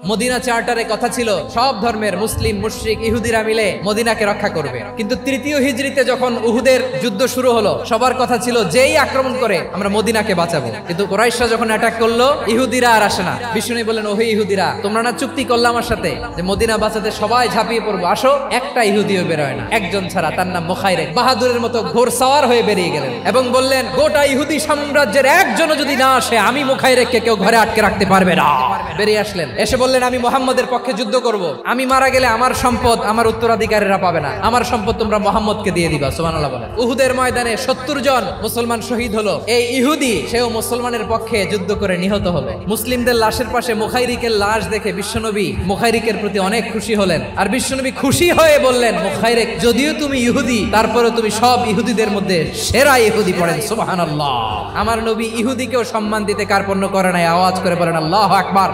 Medina চার্টারে কথা ছিল সব ধর্মের মুসলিম, মুশরিক, ইহুদিরা মিলে মদিনাকে রক্ষা করবে। কিন্তু তৃতীয় হিজরিতে যখন উহুদের যুদ্ধ শুরু হলো, সবার কথা ছিল যেই আক্রমণ করে আমরা মদিনাকে বাঁচাবো। কিন্তু কুরাইশরা যখন অ্যাটাক করলো, ইহুদিরা আর আসে না। বিষ্ণু বললেন, ওহে ইহুদিরা, তোমরা না চুক্তি করলে আমার সাথে যে মদিনা বাঁচাতে সবাই ঝাঁপিয়ে পড়বো, আসো। একটা ইহুদিও বেরোয় না, একজন ছাড়া, তার নাম মুখাইরেক। বাহাদুরের মতো ঘোড়সওয়ার হয়ে বেরিয়ে গেলেন এবং বললেন, গোটা ইহুদি সাম্রাজ্যের একজনও যদি না আসে, আমি মুখাইরেককে কেউ ঘরে আটকে রাখতে পারবে না। বেরিয়ে আসলেন, এসে বললেন, আমি মুহাম্মদের পক্ষে যুদ্ধ করব। আমি মারা গেলে আমার সম্পদ আমার উত্তরাধিকারীরা পাবে না, আমার সম্পদ তোমরা মুহাম্মদকে দিয়ে দিবা। সুবহানাল্লাহ বলেন। উহুদের ময়দানে 70 জন মুসলমান শহীদ হলো। এই ইহুদি, সেও মুসলমানের পক্ষে যুদ্ধ করে নিহত হলো। মুসলিমদের লাশের পাশে মুখাইরিকের লাশ দেখে বিশ্বনবী মুখাইরিকের প্রতি অনেক খুশি হলেন। আর বিশ্বনবী খুশি হয়ে বললেন, মুখাইরিক, যদিও তুমি ইহুদি, তারপরে তুমি সব ইহুদিদের মধ্যে সেরা ইহুদি। পড়েন সুবহানাল্লাহ। আমার নবী ইহুদিকেও সম্মান দিতে কার্পণ্য করে নাই। আওয়াজ করে বলেন আল্লাহু আকবার।